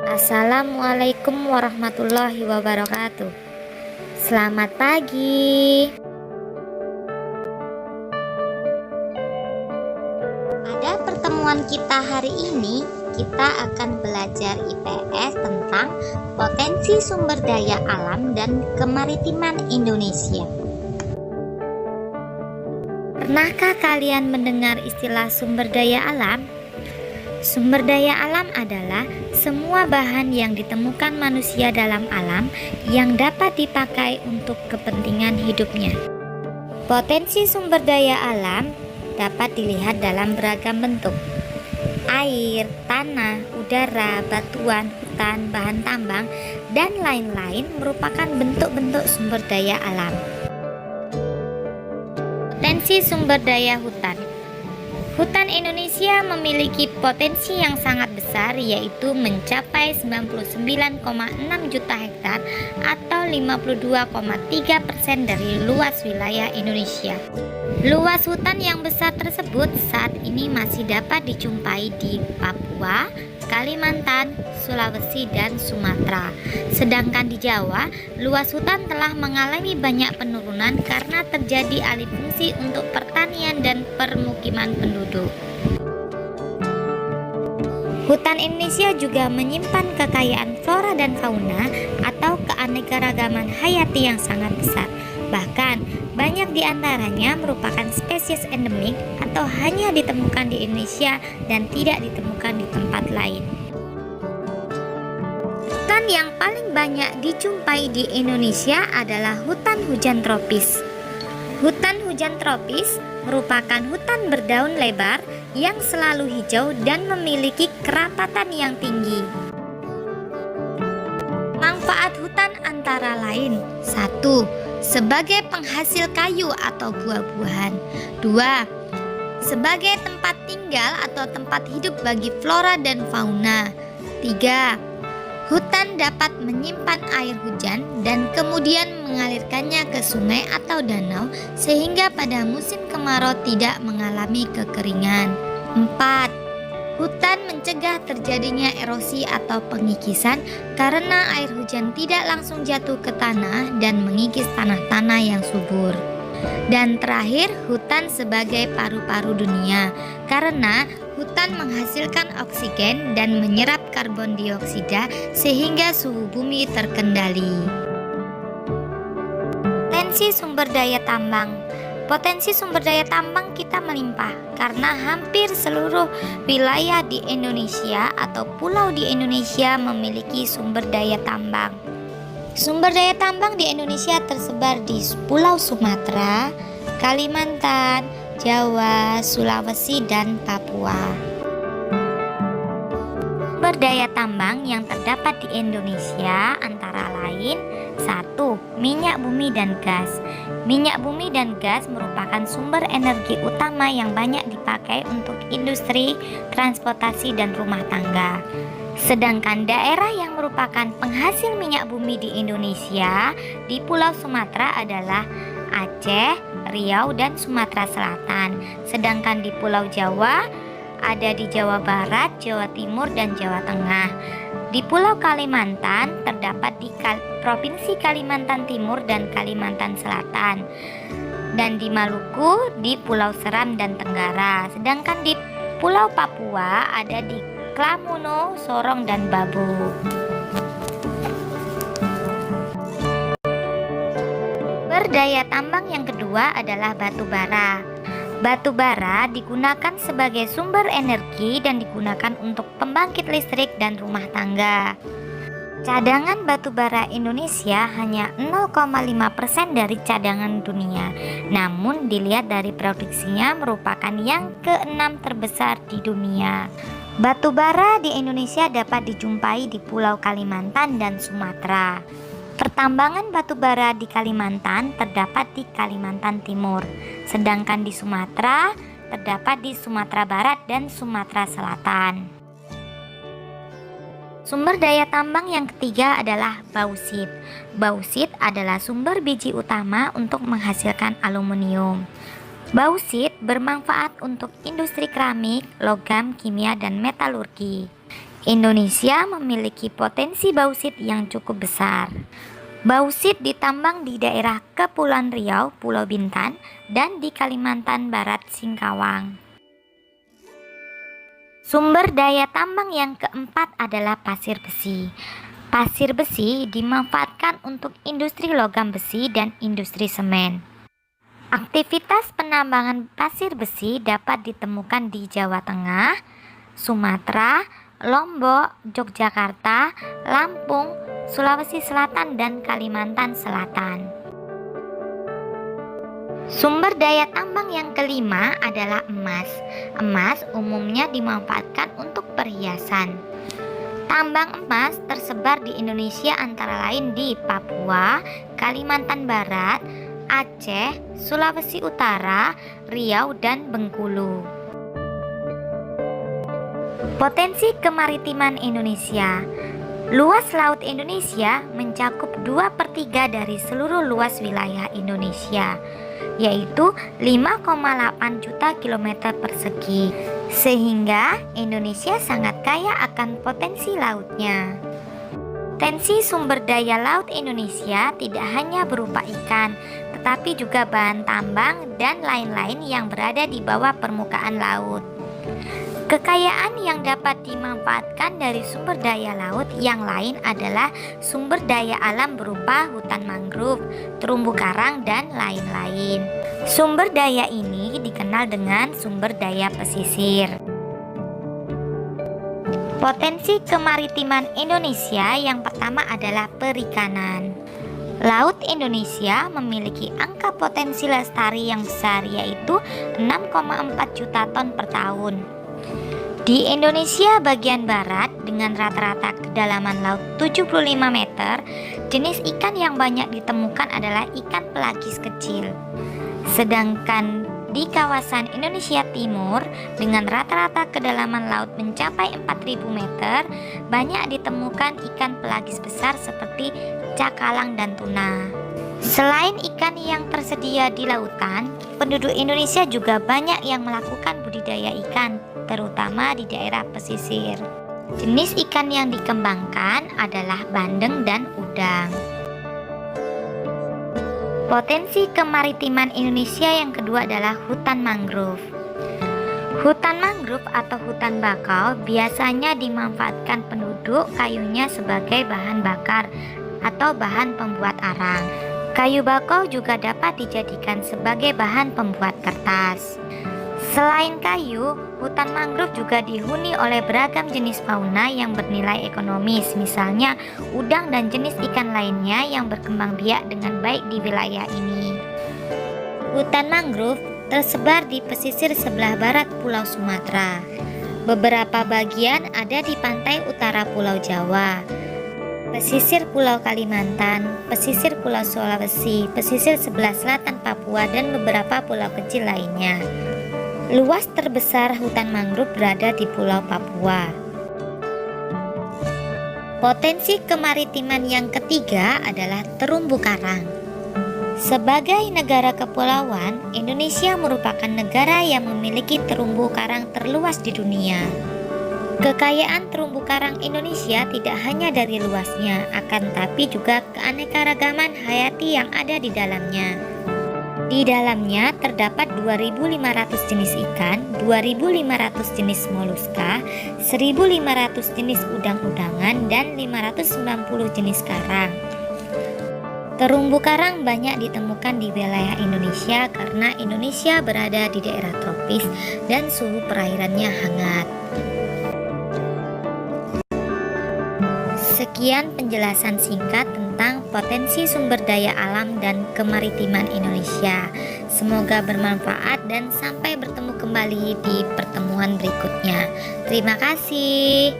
Assalamualaikum warahmatullahi wabarakatuh. Selamat pagi. Pada pertemuan kita hari ini, kita akan belajar IPS tentang potensi sumber daya alam dan kemaritiman Indonesia. Pernahkah kalian mendengar istilah sumber daya alam? Sumber daya alam adalah semua bahan yang ditemukan manusia dalam alam yang dapat dipakai untuk kepentingan hidupnya. Potensi sumber daya alam dapat dilihat dalam beragam bentuk. Air, tanah, udara, batuan, hutan, bahan tambang, dan lain-lain merupakan bentuk-bentuk sumber daya alam. Potensi sumber daya hutan. Hutan Indonesia memiliki potensi yang sangat besar, yaitu mencapai 99,6 juta hektar atau 52,3% dari luas wilayah Indonesia. Luas hutan yang besar tersebut saat ini masih dapat dijumpai di Papua, Kalimantan, Sulawesi, dan Sumatera. Sedangkan di Jawa, luas hutan telah mengalami banyak penurunan karena terjadi alih fungsi untuk pertanian dan permukiman penduduk. Hutan Indonesia juga menyimpan kekayaan flora dan fauna atau keanekaragaman hayati yang sangat besar. Bahkan, banyak di antaranya merupakan spesies endemik atau hanya ditemukan di Indonesia dan tidak ditemukan di tempat lain. Hutan yang paling banyak dijumpai di Indonesia adalah hutan hujan tropis. Hutan hujan tropis merupakan hutan berdaun lebar yang selalu hijau dan memiliki kerapatan yang tinggi. Manfaat hutan antara lain: 1. Sebagai penghasil kayu atau buah-buahan. 2. Sebagai tempat tinggal atau tempat hidup bagi flora dan fauna. 3. Hutan dapat menyimpan air hujan dan kemudian mengalirkannya ke sungai atau danau sehingga pada musim kemarau tidak mengalami kekeringan. 4. Hutan mencegah terjadinya erosi atau pengikisan karena air hujan tidak langsung jatuh ke tanah dan mengikis tanah-tanah yang subur. Dan terakhir, hutan sebagai paru-paru dunia karena hutan menghasilkan oksigen dan menyerap karbon dioksida sehingga suhu bumi terkendali. Potensi sumber daya tambang. Potensi sumber daya tambang kita melimpah karena hampir seluruh wilayah di Indonesia atau pulau di Indonesia memiliki sumber daya tambang. Sumber daya tambang di Indonesia tersebar di Pulau Sumatera, Kalimantan, Jawa, Sulawesi, dan Papua. Sumber daya tambang yang terdapat di Indonesia antara lain: 1. Minyak bumi dan gas. Minyak bumi dan gas merupakan sumber energi utama yang banyak dipakai untuk industri, transportasi, dan rumah tangga. Sedangkan daerah yang merupakan penghasil minyak bumi di Indonesia di Pulau Sumatera adalah Aceh, Riau, dan Sumatera Selatan. Sedangkan di Pulau Jawa ada di Jawa Barat, Jawa Timur, dan Jawa Tengah. Di Pulau Kalimantan terdapat di Provinsi Kalimantan Timur dan Kalimantan Selatan. Dan di Maluku di Pulau Seram dan Tenggara. Sedangkan di Pulau Papua ada di Klamuno, Sorong, dan Babu. Berdaya tambang yang kedua adalah batu bara. Batu bara digunakan sebagai sumber energi dan digunakan untuk pembangkit listrik dan rumah tangga. Cadangan batu bara Indonesia hanya 0,5% dari cadangan dunia. Namun dilihat dari produksinya merupakan yang ke-6 terbesar di dunia. Batu bara di Indonesia dapat dijumpai di Pulau Kalimantan dan Sumatera. Pertambangan batu bara di Kalimantan terdapat di Kalimantan Timur, sedangkan di Sumatera terdapat di Sumatera Barat dan Sumatera Selatan. Sumber daya tambang yang ketiga adalah bauksit. Bauksit adalah sumber biji utama untuk menghasilkan aluminium. Bauksit bermanfaat untuk industri keramik, logam, kimia, dan metalurgi. Indonesia memiliki potensi bauksit yang cukup besar. Bauksit ditambang di daerah Kepulauan Riau, Pulau Bintan, dan di Kalimantan Barat, Singkawang. Sumber daya tambang yang keempat adalah pasir besi. Pasir besi dimanfaatkan untuk industri logam besi dan industri semen. Aktivitas penambangan pasir besi dapat ditemukan di Jawa Tengah, Sumatera, Lombok, Yogyakarta, Lampung, Sulawesi Selatan, dan Kalimantan Selatan. Sumber daya tambang yang kelima adalah emas. Emas umumnya dimanfaatkan untuk perhiasan. Tambang emas tersebar di Indonesia antara lain di Papua, Kalimantan Barat, Aceh, Sulawesi Utara, Riau, dan Bengkulu. Potensi kemaritiman Indonesia. Luas laut Indonesia mencakup 2/3 dari seluruh luas wilayah Indonesia, yaitu 5,8 juta kilometer persegi, sehingga Indonesia sangat kaya akan potensi lautnya. Potensi sumber daya laut Indonesia tidak hanya berupa ikan, tetapi juga bahan tambang dan lain-lain yang berada di bawah permukaan laut. Kekayaan yang dapat dimanfaatkan dari sumber daya laut yang lain adalah sumber daya alam berupa hutan mangrove, terumbu karang, dan lain-lain. Sumber daya ini dikenal dengan sumber daya pesisir. Potensi kemaritiman Indonesia yang pertama adalah perikanan. Laut Indonesia memiliki angka potensi lestari yang besar, yaitu 6,4 juta ton per tahun. Di Indonesia bagian barat dengan rata-rata kedalaman laut 75 meter, jenis ikan yang banyak ditemukan adalah ikan pelagis kecil. Sedangkan di kawasan Indonesia Timur dengan rata-rata kedalaman laut mencapai 4.000 meter, banyak ditemukan ikan pelagis besar seperti cakalang dan tuna. Selain ikan yang tersedia di lautan, penduduk Indonesia juga banyak yang melakukan budidaya ikan, terutama di daerah pesisir. Jenis ikan yang dikembangkan adalah bandeng dan udang. Potensi kemaritiman Indonesia yang kedua adalah hutan mangrove. Hutan mangrove atau hutan bakau biasanya dimanfaatkan penduduk kayunya sebagai bahan bakar atau bahan pembuat arang. Kayu bakau juga dapat dijadikan sebagai bahan pembuat kertas. Selain kayu, hutan mangrove juga dihuni oleh beragam jenis fauna yang bernilai ekonomis, misalnya udang dan jenis ikan lainnya yang berkembang biak dengan baik di wilayah ini. Hutan mangrove tersebar di pesisir sebelah barat Pulau Sumatera. Beberapa bagian ada di pantai utara Pulau Jawa, pesisir Pulau Kalimantan, pesisir Pulau Sulawesi, pesisir sebelah selatan Papua, dan beberapa pulau kecil lainnya. Luas terbesar hutan mangrove berada di Pulau Papua. Potensi kemaritiman yang ketiga adalah terumbu karang. Sebagai negara kepulauan, Indonesia merupakan negara yang memiliki terumbu karang terluas di dunia. Kekayaan terumbu karang Indonesia tidak hanya dari luasnya, akan tapi juga keanekaragaman hayati yang ada di dalamnya. Di dalamnya terdapat 2.500 jenis ikan, 2.500 jenis moluska, 1.500 jenis udang-udangan, dan 590 jenis karang. Terumbu karang banyak ditemukan di wilayah Indonesia karena Indonesia berada di daerah tropis dan suhu perairannya hangat. Sekian penjelasan singkat tentang potensi sumber daya alam dan kemaritiman Indonesia. Semoga bermanfaat dan sampai bertemu kembali di pertemuan berikutnya. Terima kasih.